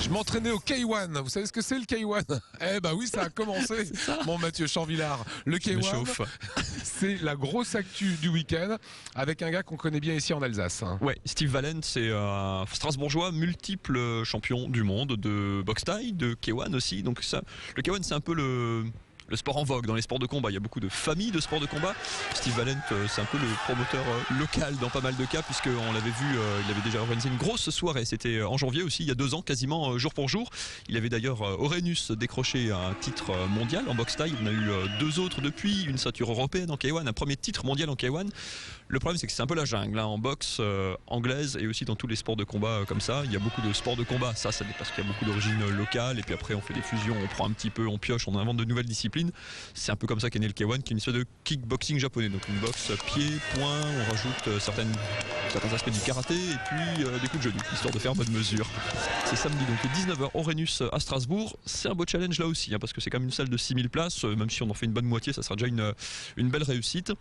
Je m'entraînais au K1. Vous savez ce que c'est le K1? Eh ben oui, ça a commencé, mon Mathieu Chanvillard. Le Je me K1, chauffe. c'est la grosse actu du week-end avec un gars qu'on connaît bien ici en Alsace. Ouais, Steve Valent, c'est un Strasbourgeois multiple champion du monde de boxe thaï, de K1 aussi. Donc ça, le K1 c'est un peu le sport en vogue dans les sports de combat. Il y a beaucoup de familles de sports de combat. Steve Valent, c'est un peu le promoteur local dans pas mal de cas, puisqu'on l'avait vu, il avait déjà organisé une grosse soirée. C'était en janvier aussi, il y a 2 ans, quasiment jour pour jour. Il avait d'ailleurs, Orenus, décroché un titre mondial en boxe thaï. On a eu 2 autres depuis, une ceinture européenne en K1, un premier titre mondial en K1. Le problème, c'est que c'est un peu la jungle en boxe anglaise et aussi dans tous les sports de combat comme ça. Il y a beaucoup de sports de combat. Ça parce qu'il y a beaucoup d'origine locale. Et puis après, on fait des fusions, on prend un petit peu, on pioche, on invente de nouvelles disciplines. C'est un peu comme ça qu'est né le K1, qui est une espèce de kickboxing japonais. Donc une boxe pied, poing, on rajoute certains aspects du karaté et puis des coups de genoux, histoire de faire bonne mesure. C'est samedi, donc 19h, Orenus à Strasbourg. C'est un beau challenge là aussi, parce que c'est quand même une salle de 6000 places. Même si on en fait une bonne moitié, ça sera déjà une belle réussite.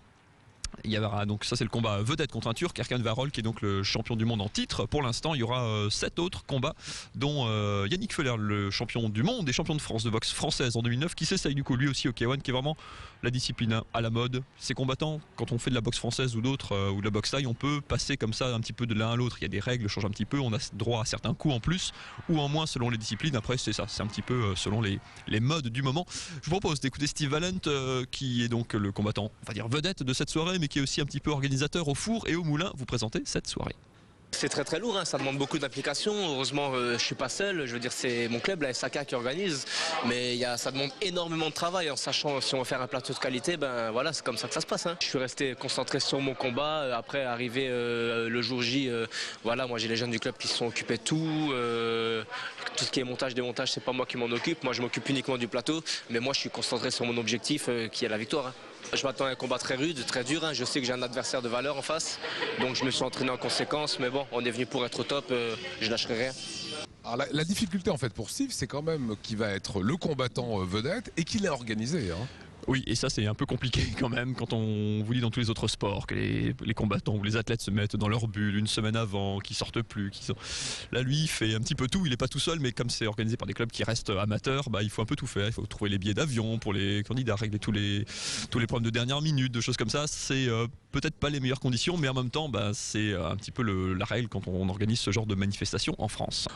Il y aura donc ça, c'est le combat vedette contre un Turc, Erkan Varol, qui est donc le champion du monde en titre. Pour l'instant, il y aura 7 autres combats, dont Yannick Feller, le champion du monde et champion de France de boxe française en 2009, qui s'essaye du coup lui aussi au K1, qui est vraiment la discipline à la mode. Ces combattants, quand on fait de la boxe française ou d'autres, ou de la boxe thaï, on peut passer comme ça un petit peu de l'un à l'autre. Il y a des règles, changent un petit peu, on a droit à certains coups en plus ou en moins selon les disciplines. Après, c'est ça, c'est un petit peu selon les modes du moment. Je vous propose d'écouter Steve Valent, qui est donc le combattant, on va dire vedette de cette soirée, mais qui est aussi un petit peu organisateur au four et au moulin, vous présenter cette soirée. C'est très très lourd, ça demande beaucoup d'application. Heureusement, je suis pas seul. Je veux dire, c'est mon club, la SAK, qui organise. Mais ça demande énormément de travail, en sachant si on veut faire un plateau de qualité, ben voilà, c'est comme ça que ça se passe. Je suis resté concentré sur mon combat. Après, arrivé le jour J, voilà, moi j'ai les jeunes du club qui se sont occupés de tout. Tout ce qui est montage, démontage, c'est pas moi qui m'en occupe. Moi, je m'occupe uniquement du plateau. Mais moi, je suis concentré sur mon objectif, qui est la victoire. Je m'attends à un combat très rude, très dur. Je sais que j'ai un adversaire de valeur en face. Donc je me suis entraîné en conséquence. Mais bon, on est venu pour être au top. Je lâcherai rien. Alors la difficulté en fait pour Steve, c'est quand même qu'il va être le combattant vedette et qu'il est organisé. Oui, et ça c'est un peu compliqué quand même quand on vous dit dans tous les autres sports que les combattants ou les athlètes se mettent dans leur bulle une semaine avant, qu'ils sortent plus, Là lui il fait un petit peu tout, il n'est pas tout seul, mais comme c'est organisé par des clubs qui restent amateurs, il faut un peu tout faire, il faut trouver les billets d'avion pour les candidats, régler tous les problèmes de dernière minute, de choses comme ça. C'est peut-être pas les meilleures conditions, mais en même temps c'est un petit peu la règle quand on organise ce genre de manifestation en France.